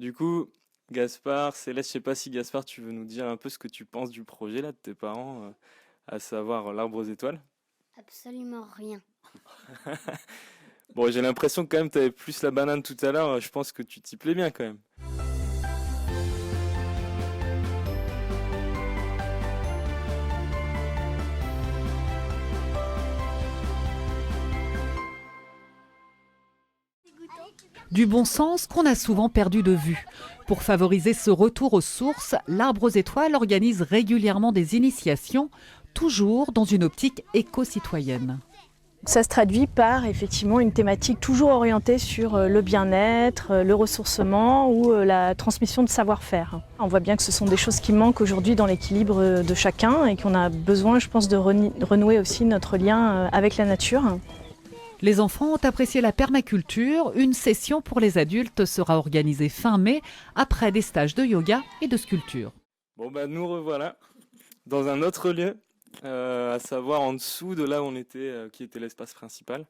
Du coup, Gaspard, Céleste, je sais pas si Gaspard, tu veux nous dire un peu ce que tu penses du projet là de tes parents, à savoir l'arbre aux étoiles. Absolument rien. Bon, j'ai l'impression que quand même t'avais plus la banane tout à l'heure, je pense que tu t'y plais bien quand même. Du bon sens qu'on a souvent perdu de vue. Pour favoriser ce retour aux sources, l'Arbre aux étoiles organise régulièrement des initiations, toujours dans une optique éco-citoyenne. Ça se traduit par effectivement une thématique toujours orientée sur le bien-être, le ressourcement ou la transmission de savoir-faire. On voit bien que ce sont des choses qui manquent aujourd'hui dans l'équilibre de chacun et qu'on a besoin, je pense, de renouer aussi notre lien avec la nature. Les enfants ont apprécié la permaculture. Une session pour les adultes sera organisée fin mai, après des stages de yoga et de sculpture. Bon bah nous revoilà dans un autre lieu, à savoir en dessous de là où on était, qui était l'espace principal,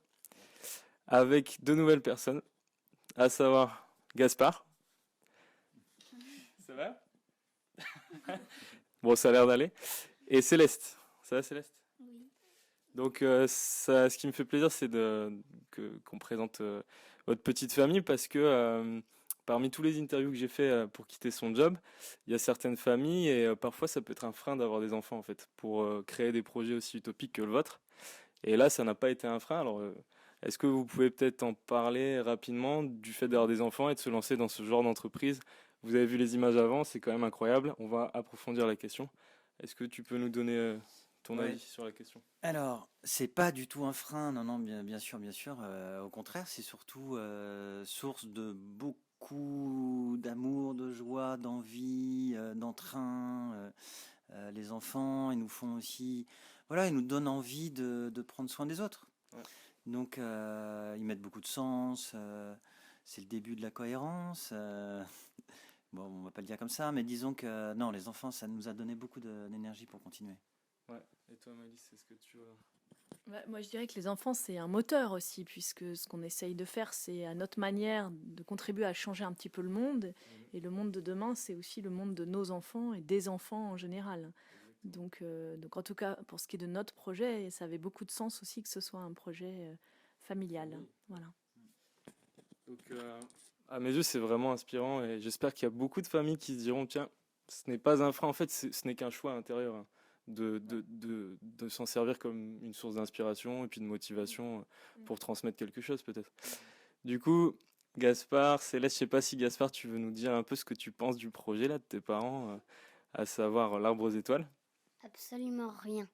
avec deux nouvelles personnes, à savoir Gaspard. Ça va? Bon, ça a l'air d'aller. Et Céleste. Ça va Céleste? Donc ça, ce qui me fait plaisir, c'est qu'on présente votre petite famille parce que parmi tous les interviews que j'ai fait pour quitter son job, il y a certaines familles et parfois ça peut être un frein d'avoir des enfants en fait pour créer des projets aussi utopiques que le vôtre. Et là, ça n'a pas été un frein. Alors, est-ce que vous pouvez peut-être en parler rapidement du fait d'avoir des enfants et de se lancer dans ce genre d'entreprise? Vous avez vu les images avant, c'est quand même incroyable. On va approfondir la question. Est-ce que tu peux nous donner ton Ouais. avis sur la question? Alors, c'est pas du tout un frein, non, non, bien sûr, bien sûr. Au contraire, c'est surtout source de beaucoup d'amour, de joie, d'envie, d'entrain. Les enfants, ils nous font aussi, voilà, ils nous donnent envie de prendre soin des autres. Ouais. Donc, ils mettent beaucoup de sens. C'est le début de la cohérence. Bon, on va pas le dire comme ça, mais disons que non, les enfants, ça nous a donné beaucoup d'énergie pour continuer. Ouais. Et toi, Malice, est-ce que tu... Moi, je dirais que les enfants, c'est un moteur aussi, puisque ce qu'on essaye de faire, c'est à notre manière de contribuer à changer un petit peu le monde. Et le monde de demain, c'est aussi le monde de nos enfants et des enfants en général. Donc en tout cas, pour ce qui est de notre projet, ça avait beaucoup de sens aussi que ce soit un projet familial. Oui. Voilà. Donc, à mes yeux, c'est vraiment inspirant et j'espère qu'il y a beaucoup de familles qui se diront, tiens, ce n'est pas un frein, en fait, ce n'est qu'un choix intérieur, hein, de s'en servir comme une source d'inspiration et puis de motivation pour transmettre quelque chose peut-être. Du coup, Gaspard, Céleste, je sais pas si Gaspard, tu veux nous dire un peu ce que tu penses du projet là de tes parents, à savoir l'arbre aux étoiles. Absolument rien.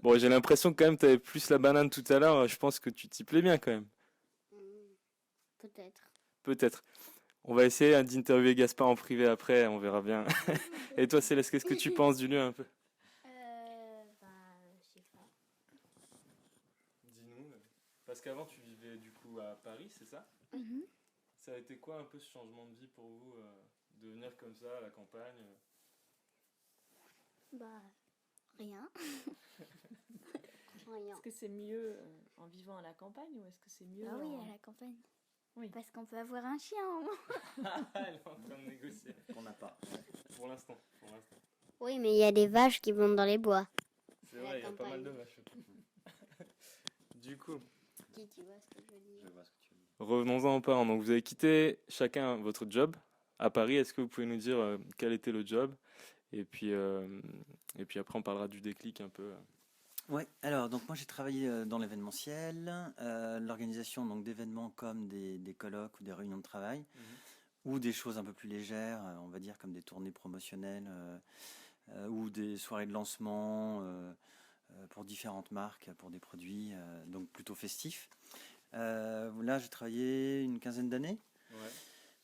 Bon, j'ai l'impression que quand même tu avais plus la banane tout à l'heure, je pense que tu t'y plais bien quand même. Hmm, peut-être. Peut-être. On va essayer d'interviewer Gaspard en privé après, on verra bien. Et toi, Céleste, qu'est-ce que tu penses du lieu un peu? Bah, je sais pas. Dis-nous. Parce qu'avant, tu vivais du coup à Paris, c'est ça? Mhm. Ça a été quoi un peu ce changement de vie pour vous, de venir comme ça à la campagne? Bah, rien. Rien. Est-ce que c'est mieux en vivant à la campagne ou est-ce que c'est mieux Bah oui, à la campagne. Oui. Parce qu'on peut avoir un chien au moins. Elle est en train de négocier. Qu'on n'a pas. Pour l'instant, pour l'instant. Oui, mais il y a des vaches qui vont dans les bois. C'est La vrai, il y a pas mal campagne. de vaches. Du coup, Si tu vois ce que je veux Je dire. vois ce que tu veux dire. revenons-en aux parents. Donc, vous avez quitté chacun votre job à Paris. Est-ce que vous pouvez nous dire quel était le job? Et puis, après, on parlera du déclic un peu. Ouais, alors donc moi j'ai travaillé dans l'événementiel, l'organisation donc d'événements comme des colloques ou des réunions de travail, ou des choses un peu plus légères, on va dire comme des tournées promotionnelles ou des soirées de lancement pour différentes marques, pour des produits donc plutôt festifs. Là j'ai travaillé une quinzaine d'années Ouais.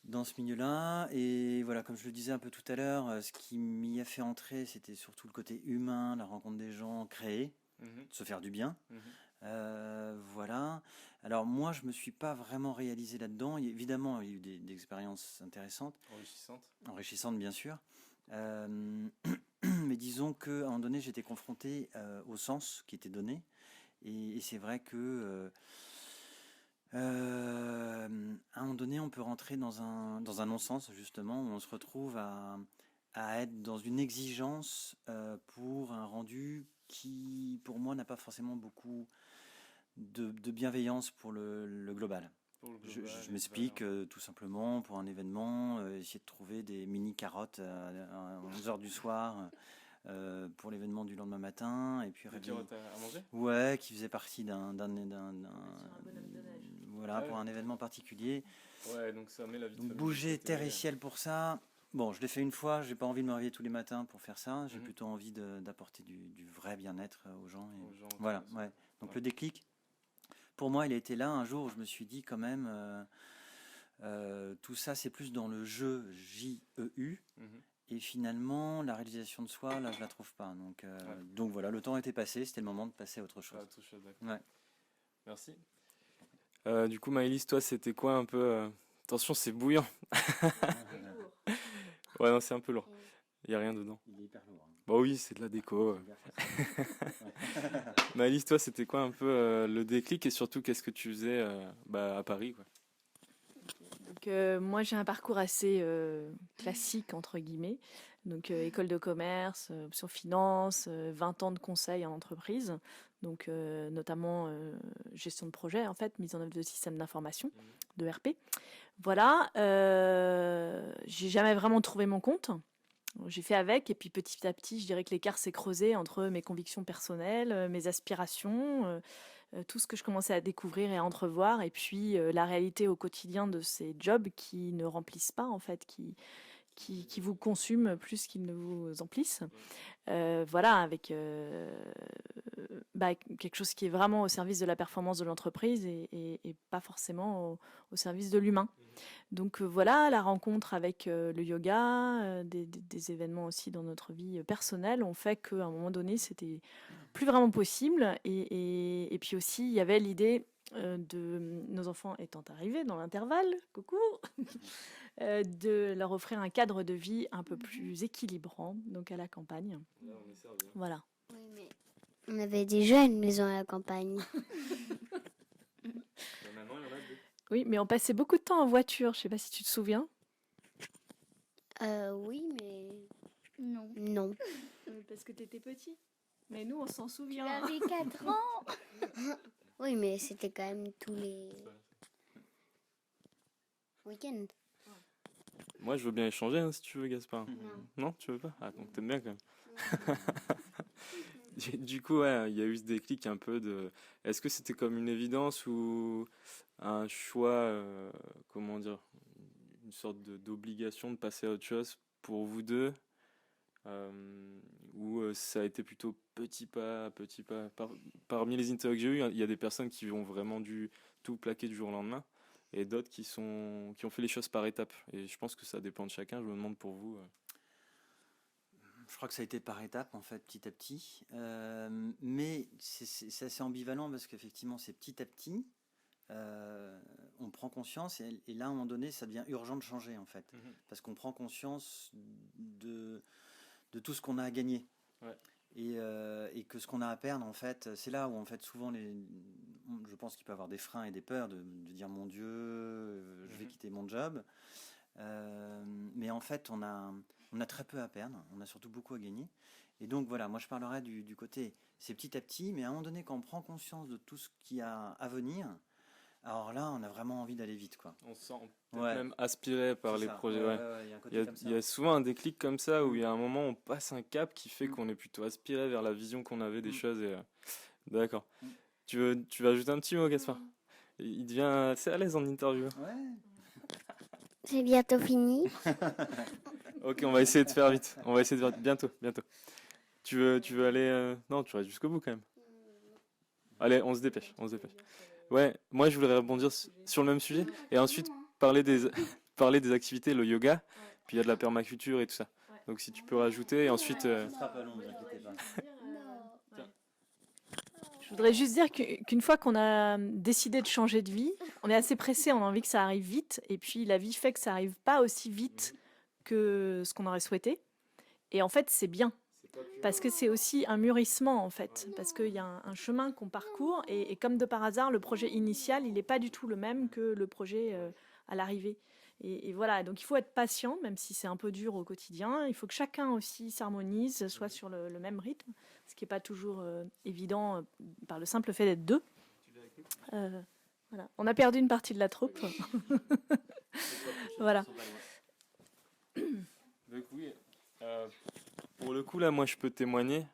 dans ce milieu-là et voilà, comme je le disais un peu tout à l'heure, ce qui m'y a fait entrer c'était surtout le côté humain, la rencontre des gens, créer, Mhm, se faire du bien. mhm. Voilà. Alors moi, je me suis pas vraiment réalisé là-dedans. Évidemment, il y a eu des expériences intéressantes, Enrichissante. enrichissantes bien sûr. Euh, mais disons qu'à un moment donné, j'étais confronté au sens qui était donné. Et c'est vrai que À un moment donné, on peut rentrer dans un non-sens, justement, où on se retrouve à être dans une exigence pour un rendu qui, pour moi, n'a pas forcément beaucoup de bienveillance pour le global. Pour le Je, global, je les m'explique, valeurs. tout simplement, pour un événement, essayer de trouver des mini carottes à 11 heures du soir pour l'événement du lendemain matin, et puis Des réveiller. carottes à manger? Ouais, qui faisait partie voilà, Ah pour oui. un événement particulier. Ouais, donc ça met la vie de Donc famille de bouger côté. terre et ciel pour ça. Bon, je l'ai fait une fois, j'ai pas envie de me réveiller tous les matins pour faire ça. J'ai Mhm. plutôt envie d'apporter du vrai bien-être aux gens. Aux gens qui Voilà, ont besoin. ouais. Donc Ouais. le déclic, pour moi, il a été là un jour où je me suis dit quand même, tout ça c'est plus dans le jeu, J-E-U. Mhm. Et finalement, la réalisation de soi, là, je la trouve pas. Donc voilà, le temps était passé, c'était le moment de passer à autre chose. Ah, autre chose, d'accord. Ouais. Merci. Du coup, Maëlys, toi, c'était quoi un peu Attention, c'est bouillant. Ouais, non, c'est un peu lourd. Il n'y a rien dedans. Il est hyper lourd. Bah oui, c'est de la déco. Maëlys, toi, c'était quoi un peu le déclic et surtout, qu'est-ce que tu faisais à Paris, quoi? Donc, moi, j'ai un parcours assez classique, entre guillemets. Donc, école de commerce, option finance, 20 ans de conseil en entreprise. Donc, notamment gestion de projet, en fait, mise en œuvre de systèmes d'information, de RP. Voilà. J'ai jamais vraiment trouvé mon compte. J'ai fait avec, et puis petit à petit, je dirais que l'écart s'est creusé entre mes convictions personnelles, mes aspirations, tout ce que je commençais à découvrir et à entrevoir, et puis la réalité au quotidien de ces jobs qui ne remplissent pas, en fait, qui vous consument plus qu'ils ne vous emplissent. Voilà, avec quelque chose qui est vraiment au service de la performance de l'entreprise et pas forcément au service de l'humain. Donc voilà, la rencontre avec le yoga, des événements aussi dans notre vie personnelle ont fait qu'à un moment donné, c'était plus vraiment possible. Et puis aussi, il y avait l'idée de nos enfants étant arrivés dans l'intervalle, coucou, de leur offrir un cadre de vie un peu plus équilibrant, donc à la campagne. Là, on est servi. Voilà. Oui, mais on avait déjà une maison à la campagne. Maintenant, il y en a deux. Oui, mais on passait beaucoup de temps en voiture, je sais pas si tu te souviens. Oui, mais Non. non. Parce que tu étais petit. Mais nous, on s'en Tu souvient. avais 4 ans. Oui, mais c'était quand même tous les week-ends. Moi, je veux bien échanger si tu veux, Gaspard. Non. Non, tu veux pas? Ah, donc t'aimes bien quand même. Du coup, ouais, il y a eu ce déclic un peu de. Est-ce que c'était comme une évidence ou un choix, comment dire, une sorte d'obligation de passer à autre chose pour vous deux, ou ça a été plutôt petit pas, à petit pas. Parmi les interviews que j'ai eues, il y a des personnes qui ont vraiment dû tout plaquer du jour au lendemain, et d'autres qui ont fait les choses par étapes. Et je pense que ça dépend de chacun. Je me demande pour vous. Je crois que ça a été par étapes, en fait, petit à petit. Mais c'est assez ambivalent parce qu'effectivement, c'est petit à petit. On prend conscience et là, à un moment donné, ça devient urgent de changer, en fait. Parce qu'on prend conscience de tout ce qu'on a à gagner. Ouais. Et que ce qu'on a à perdre, en fait, c'est là où, en fait, souvent, je pense qu'il peut y avoir des freins et des peurs de dire, mon Dieu, je vais quitter mon job. Mais en fait, on a très peu à perdre, on a surtout beaucoup à gagner. Et donc voilà, moi je parlerai du côté, c'est petit à petit, mais à un moment donné, quand on prend conscience de tout ce qu'il y a à venir, alors là, on a vraiment envie d'aller vite, quoi. On se sent peut-être Ouais. même aspiré par C'est les ça. projets. Ouais, Ouais. ouais, il y a un côté Il y a, comme ça. il y a souvent un déclic comme ça où il y a un moment où on passe un cap qui fait qu'on est plutôt aspiré vers la vision qu'on avait des choses. D'accord. Tu veux ajouter un petit mot, Gaspard? Il devient assez à l'aise en interview. Ouais. C'est bientôt fini. Ok, on va essayer de faire vite. On va essayer de faire bientôt. Tu veux aller Non, tu restes jusqu'au bout quand même. Allez, on se dépêche. Ouais, moi je voudrais rebondir sur le même sujet et ensuite parler des activités, le yoga, puis il y a de la permaculture et tout ça. Donc si tu peux rajouter et ensuite. Ça sera pas long, ne vous inquiétez pas. Je voudrais juste dire qu'une fois qu'on a décidé de changer de vie, on est assez pressé, on a envie que ça arrive vite, et puis la vie fait que ça arrive pas aussi vite que ce qu'on aurait souhaité. Et en fait, c'est bien. Parce que c'est aussi un mûrissement en fait, parce qu'il y a un chemin qu'on parcourt et comme de par hasard, le projet initial, il n'est pas du tout le même que le projet à l'arrivée. Et voilà, donc il faut être patient, même si c'est un peu dur au quotidien. Il faut que chacun aussi s'harmonise, soit sur le même rythme, ce qui n'est pas toujours évident par le simple fait d'être deux. Voilà. On a perdu une partie de la troupe. Voilà. Donc oui, pour le coup là, moi je peux témoigner.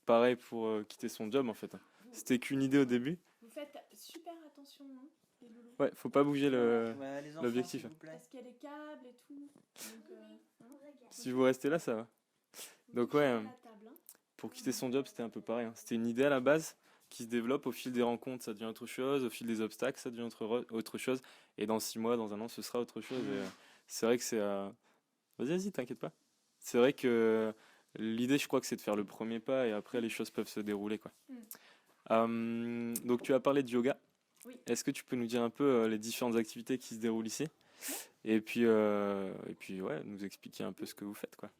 Pareil pour quitter son job en fait. C'était qu'une idée au début. Vous faites super attention, hein, les loulous. Ouais, faut pas bouger Ouais, les enfants, l'objectif. s'il vous plaît. Parce qu'il y a les câbles et tout. Donc, Si vous restez là, ça va. Donc touchez ouais, à la table, hein. pour quitter son job, c'était un peu pareil, hein. C'était une idée à la base qui se développe au fil des rencontres, ça devient autre chose, au fil des obstacles, ça devient autre chose, et dans 6 mois, dans un an, ce sera autre chose. Et, c'est vrai que c'est... Vas-y, t'inquiète pas. C'est vrai que l'idée, je crois que c'est de faire le premier pas, et après, les choses peuvent se dérouler, quoi. Donc tu as parlé de yoga. Oui. Est-ce que tu peux nous dire un peu les différentes activités qui se déroulent ici? Et puis ouais, nous expliquer un peu ce que vous faites, quoi.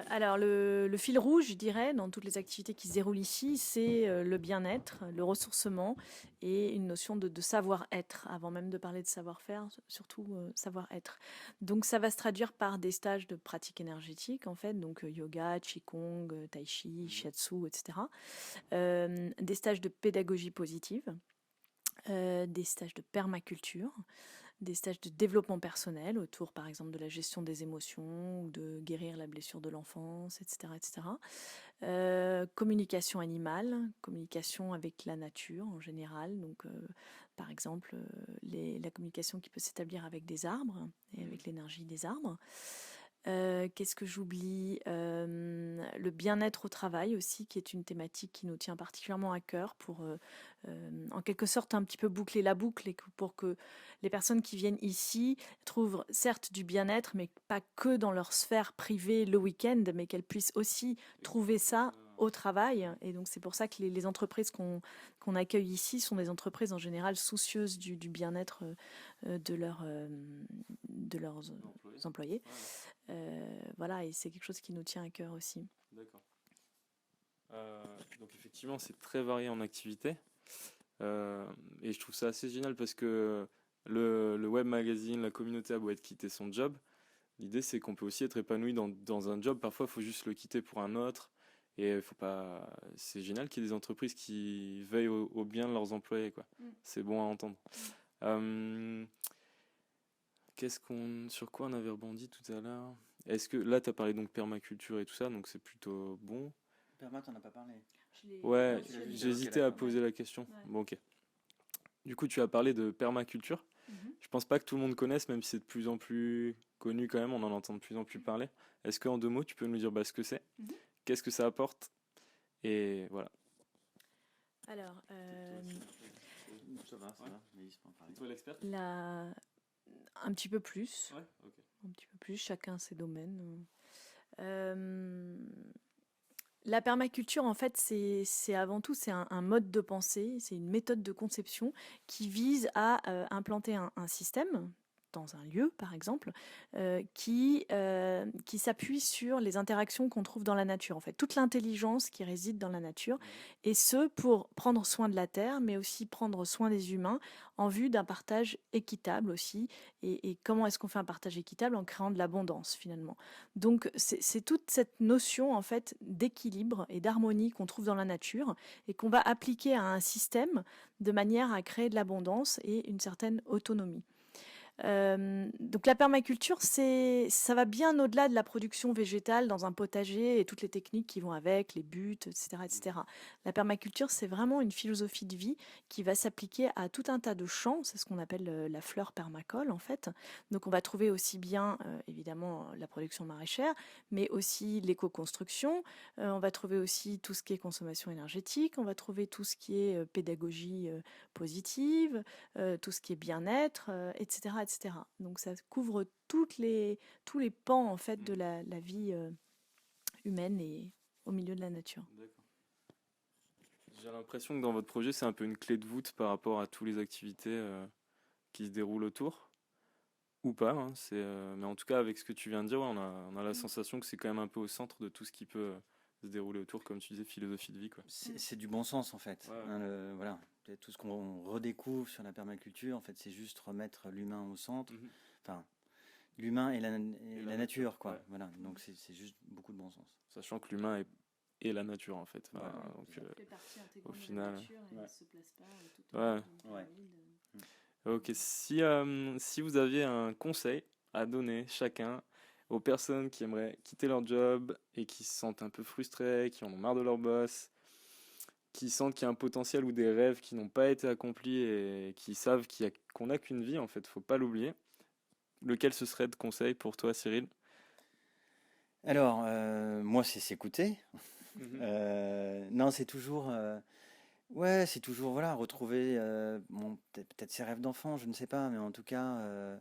Alors, le fil rouge, je dirais, dans toutes les activités qui se déroulent ici, c'est le bien-être, le ressourcement et une notion de savoir-être, avant même de parler de savoir-faire, surtout savoir-être. Donc, ça va se traduire par des stages de pratique énergétique, en fait, donc yoga, qigong, tai chi, shiatsu, etc. Des stages de pédagogie positive, des stages de permaculture, des stages de développement personnel autour, par exemple, de la gestion des émotions ou de guérir la blessure de l'enfance, etc., etc. Communication animale, communication avec la nature en général, donc par exemple la communication qui peut s'établir avec des arbres et avec l'énergie des arbres. Qu'est-ce que j'oublie? Le bien-être au travail aussi, qui est une thématique qui nous tient particulièrement à cœur pour, en quelque sorte, un petit peu boucler la boucle et pour que les personnes qui viennent ici trouvent certes du bien-être, mais pas que dans leur sphère privée le week-end, mais qu'elles puissent aussi trouver ça au travail. Et donc c'est pour ça que les entreprises qu'on accueille ici sont des entreprises en général soucieuses du bien-être de leurs employés. Voilà, et c'est quelque chose qui nous tient à cœur aussi. D'accord. Donc effectivement, c'est très varié en activité. Et je trouve ça assez génial parce que le web magazine, la communauté a beau être quitter son job, l'idée c'est qu'on peut aussi être épanoui dans un job. Parfois, il faut juste le quitter pour un autre. Et faut pas... c'est génial qu'il y ait des entreprises qui veillent au bien de leurs employés, quoi. C'est bon à entendre. Sur quoi on avait rebondi tout à l'heure? Est-ce que là, tu as parlé donc permaculture et tout ça, donc c'est plutôt bon. Perma, t'en as pas parlé. Ouais, tu l'as dit, j'ai ok, hésité à d'accord. poser la question. Ouais. Bon, ok. Du coup, tu as parlé de permaculture. Je pense pas que tout le monde connaisse, même si c'est de plus en plus connu quand même, on en entend de plus en plus parler. Est-ce qu'en 2 mots, tu peux nous dire ce que c'est? Qu'est-ce que ça apporte? Et voilà. Alors, Ça va, mais ils se prennent pareil. Toi l'expert? un petit peu plus. Ouais, ok. Un petit peu plus, chacun ses domaines. La permaculture, en fait, c'est avant tout c'est un mode de pensée, c'est une méthode de conception qui vise à implanter un système dans un lieu, par exemple, qui s'appuie sur les interactions qu'on trouve dans la nature, en fait, toute l'intelligence qui réside dans la nature, et ce, pour prendre soin de la terre, mais aussi prendre soin des humains, en vue d'un partage équitable aussi. Et comment est-ce qu'on fait un partage équitable? En créant de l'abondance, finalement. Donc, c'est toute cette notion, en fait, d'équilibre et d'harmonie qu'on trouve dans la nature, et qu'on va appliquer à un système de manière à créer de l'abondance et une certaine autonomie. Donc la permaculture, ça va bien au-delà de la production végétale dans un potager et toutes les techniques qui vont avec, les buts, etc., etc. La permaculture, c'est vraiment une philosophie de vie qui va s'appliquer à tout un tas de champs. C'est ce qu'on appelle la fleur permacole, en fait. Donc on va trouver aussi bien, évidemment, la production maraîchère, mais aussi l'éco-construction. On va trouver aussi tout ce qui est consommation énergétique. On va trouver tout ce qui est pédagogie positive, tout ce qui est bien-être, etc., etc. Donc ça couvre tous les pans en fait de la vie humaine et au milieu de la nature. D'accord. J'ai l'impression que dans votre projet, c'est un peu une clé de voûte par rapport à toutes les activités qui se déroulent autour. ou pas, hein, mais en tout cas, avec ce que tu viens de dire, ouais, on a la sensation que c'est quand même un peu au centre de tout ce qui peut se dérouler autour, comme tu disais, philosophie de vie, quoi. C'est du bon sens en fait. Ouais. Hein, voilà. Tout ce qu'on redécouvre sur la permaculture, en fait, c'est juste remettre l'humain au centre. Mhm. Enfin, l'humain et la la nature, quoi. ouais. Voilà. Donc c'est juste beaucoup de bon sens. Sachant que l'humain est la nature, en fait. Enfin, Ouais. donc, Ça fait partie intégrante au de final, la nature et ouais. ne se place pas tout Ouais. en haut d'une Ouais. pyramide. ok, si vous aviez un conseil à donner chacun aux personnes qui aimeraient quitter leur job et qui se sentent un peu frustrées, qui en ont marre de leur boss, qui sentent qu'il y a un potentiel ou des rêves qui n'ont pas été accomplis et qui savent qu'on n'a qu'une vie, en fait, faut pas l'oublier. Lequel ce serait de conseil pour toi, Cyril? Alors, moi, c'est s'écouter. Non, c'est toujours, ouais, c'est toujours, voilà, retrouver, peut-être ses rêves d'enfant, je ne sais pas, mais en tout cas,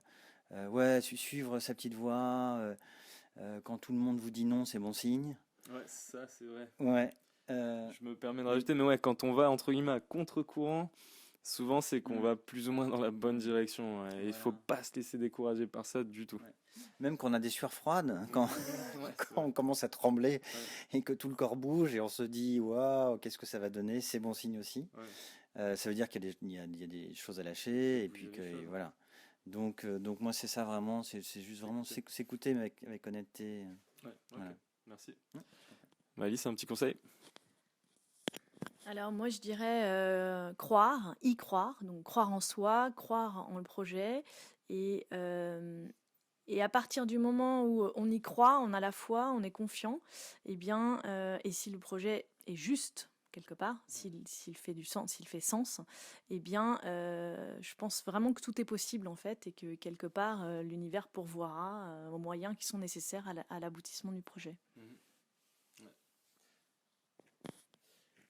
ouais, suivre sa petite voie. Quand tout le monde vous dit non, c'est bon signe. Ouais, ça c'est vrai. Ouais. Je me permets de rajouter, mais ouais, quand on va entre guillemets à contre-courant, souvent c'est qu'on va plus ou moins dans la bonne direction. Ouais. Et il faut Voilà. pas se laisser décourager par ça du tout. Ouais. Même quand on a des sueurs froides, quand, quand on commence à trembler et que tout le corps bouge et on se dit waouh, qu'est-ce que ça va donner, c'est bon signe aussi. Ouais. Ça veut dire qu'il y a des choses à lâcher et Bouger puis les que choses. voilà. Donc moi c'est ça vraiment, c'est juste vraiment s'écouter mais avec honnêteté. Ouais, ok. Voilà. Merci. Malice, un petit conseil? Alors moi je dirais y croire, donc croire en soi, croire en le projet et à partir du moment où on y croit, on a la foi, on est confiant, et bien et si le projet est juste quelque part, s'il fait du sens, s'il fait sens, eh bien je pense vraiment que tout est possible en fait et que quelque part l'univers pourvoira aux moyens qui sont nécessaires à l'aboutissement du projet.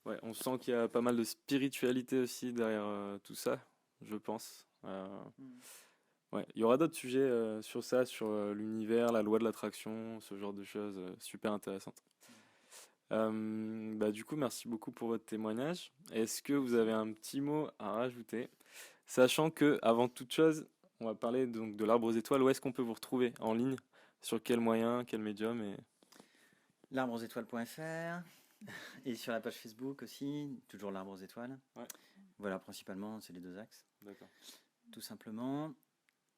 Ouais, on sent qu'il y a pas mal de spiritualité aussi derrière tout ça, je pense. Ouais, il y aura d'autres sujets sur ça, sur l'univers, la loi de l'attraction, ce genre de choses super intéressantes. Du coup, merci beaucoup pour votre témoignage. Est-ce que vous avez un petit mot à rajouter? Sachant que, avant toute chose, on va parler donc de l'Arbre aux étoiles. Où est-ce qu'on peut vous retrouver en ligne? Sur quel moyen, quel médium L'arbreauxétoiles.fr et sur la page Facebook aussi, toujours l'arbre aux étoiles. Ouais. Voilà, principalement, c'est les deux axes, D'accord. tout simplement.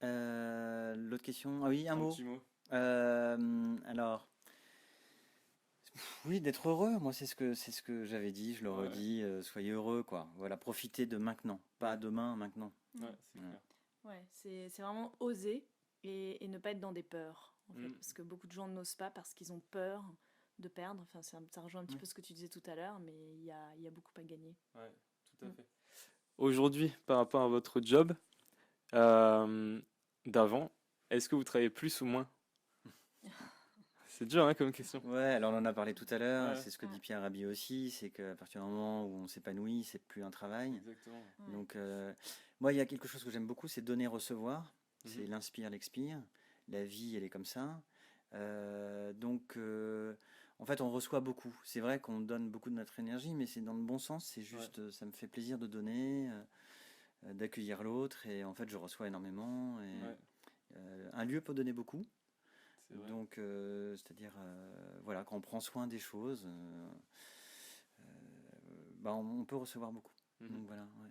L'autre question, ah oui, un mot. Petit mot. Alors, oui, d'être heureux. Moi, c'est ce que j'avais dit, je le Ouais. redis. Soyez heureux, quoi. Voilà, profitez de maintenant, pas demain, maintenant. Ouais, c'est Ouais. clair. Ouais, c'est vraiment oser et ne pas être dans des peurs, en fait, Mm. parce que beaucoup de gens n'osent pas parce qu'ils ont peur de perdre. Enfin, ça rejoint un petit peu ce que tu disais tout à l'heure, mais il y a beaucoup à gagner. Ouais, tout à fait. Aujourd'hui, par rapport à votre job d'avant, est-ce que vous travaillez plus ou moins? C'est dur hein, comme question. Ouais, alors on en a parlé tout à l'heure. Ouais. C'est ce que dit Pierre Rabhi aussi, c'est qu'à partir du moment où on s'épanouit, c'est plus un travail. Exactement. Ouais. Donc, moi, il y a quelque chose que j'aime beaucoup, c'est donner, recevoir. C'est Mhm. l'inspire, l'expire. La vie, elle est comme ça. En fait, on reçoit beaucoup. C'est vrai qu'on donne beaucoup de notre énergie, mais c'est dans le bon sens. C'est juste, ça me fait plaisir de donner, d'accueillir l'autre. Et en fait, je reçois énormément. Et, Ouais. un lieu peut donner beaucoup. C'est vrai. Donc, c'est-à-dire, voilà, quand on prend soin des choses, on peut recevoir beaucoup. Mhm. Donc voilà, ouais.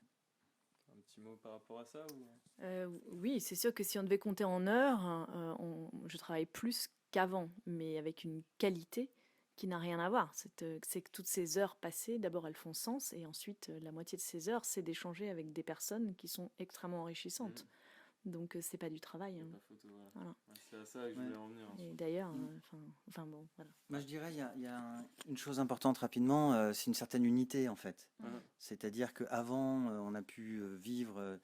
Un petit mot par rapport à ça ou... Oui, c'est sûr que si on devait compter en heures, je travaille plus qu'avant, mais avec une qualité qui n'a rien à voir. C'est que toutes ces heures passées, d'abord elles font sens, et ensuite la moitié de ces heures, c'est d'échanger avec des personnes qui sont extrêmement enrichissantes. Donc c'est pas du travail. C'est hein. pas photo, voilà. Voilà. Ouais, c'est à ça que je voulais en venir. Et d'ailleurs, bon, voilà. Moi, je dirais, il y a une chose importante rapidement, c'est une certaine unité en fait. Mhm. C'est-à-dire qu'avant, on a pu vivre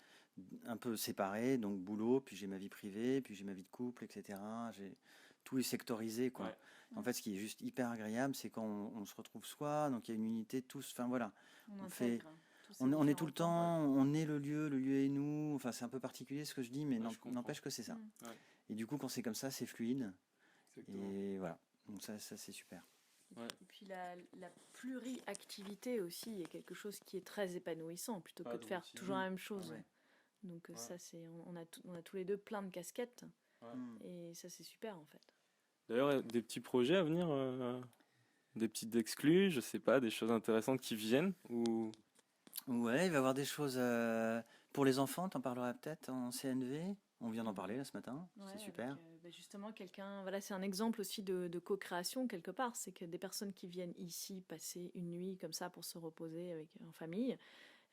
un peu séparés, donc boulot, puis j'ai ma vie privée, puis j'ai ma vie de couple, etc. Tout est sectorisé, quoi. Ouais. En fait, ce qui est juste hyper agréable, c'est quand on se retrouve soi, donc il y a une unité tous. Enfin voilà, On fait- intègre tous ces on est tout différents le temps, on est le lieu est nous. Enfin, c'est un peu particulier ce que je dis, mais Ouais, je comprends. n'empêche que c'est ça. Mm. Ouais. Et du coup, quand c'est comme ça, c'est fluide. Exactement. Et voilà. Donc ça c'est super. Et puis la pluriactivité aussi est quelque chose qui est très épanouissant, plutôt Pas que de de faire routine. toujours la même chose. Ouais. Donc Ouais. ça, on a tous les deux plein de casquettes. Mm. Et ça, c'est super en fait. D'ailleurs, des petits projets à venir, des petites exclus, je sais pas, des choses intéressantes qui viennent ou... Ouais, il va y avoir des choses pour les enfants, t'en parleras peut-être en CNV. On vient d'en parler là ce matin, Ouais, c'est super. avec, justement, voilà, c'est un exemple aussi de co-création quelque part. C'est que des personnes qui viennent ici passer une nuit comme ça pour se reposer en famille,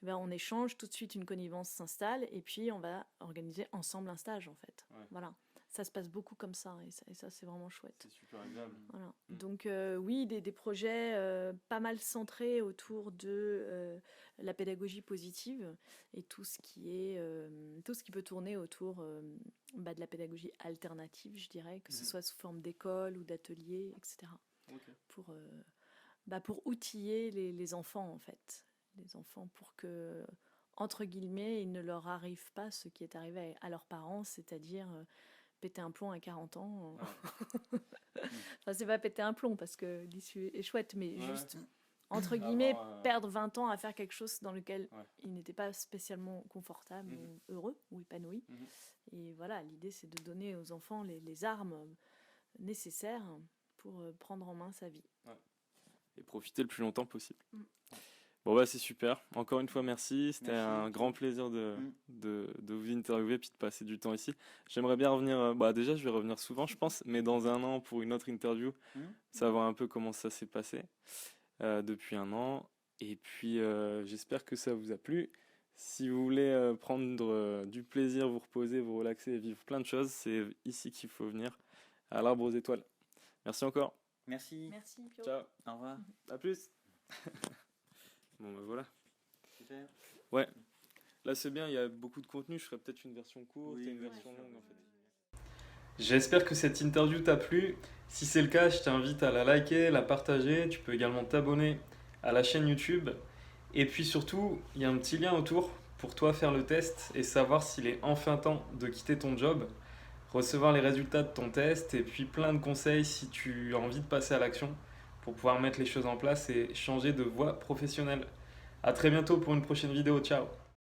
eh ben, on échange, tout de suite une connivence s'installe et puis on va organiser ensemble un stage en fait. Ouais. Voilà, ça se passe beaucoup comme ça et ça c'est vraiment chouette. C'est super agréable. Voilà. Mm. Donc oui, des projets pas mal centrés autour de la pédagogie positive et tout ce qui peut tourner autour de la pédagogie alternative, je dirais, que ce soit sous forme d'école ou d'atelier, etc. Ok. Pour outiller les enfants en fait, les enfants pour que entre guillemets il ne leur arrive pas ce qui est arrivé à leurs parents, c'est-à-dire péter un plomb à 40 ans. Enfin, c'est pas péter un plomb parce que l'issue est chouette, mais Ouais. juste, entre guillemets, Avoir, perdre 20 ans à faire quelque chose dans lequel Ouais. il n'était pas spécialement confortable ou heureux ou épanoui. Mhm. Et voilà, l'idée, c'est de donner aux enfants les armes nécessaires pour prendre en main sa vie. Et profiter le plus longtemps possible. Mm. Bon bah c'est super. Encore une fois merci. C'était Merci. un grand plaisir de vous interviewer puis de passer du temps ici. J'aimerais bien revenir. Déjà je vais revenir souvent je pense, mais dans un an pour une autre interview, savoir un peu comment ça s'est passé depuis un an. Et puis j'espère que ça vous a plu. Si vous voulez prendre du plaisir, vous reposer, vous relaxer et vivre plein de choses, c'est ici qu'il faut venir, à l'Arbre aux Étoiles. Merci encore. Merci. Merci, Pio. Ciao. Au revoir. À plus. Bon bah voilà. Super. Ouais. Là c'est bien, il y a beaucoup de contenu, je ferai peut-être une version courte Oui, et une oui, version bien sûr. longue en fait. J'espère que cette interview t'a plu. Si c'est le cas, je t'invite à la liker, la partager. Tu peux également t'abonner à la chaîne YouTube. Et puis surtout, il y a un petit lien autour pour toi faire le test et savoir s'il est enfin temps de quitter ton job, recevoir les résultats de ton test et puis plein de conseils si tu as envie de passer à l'action pour pouvoir mettre les choses en place et changer de voie professionnelle. À très bientôt pour une prochaine vidéo. Ciao.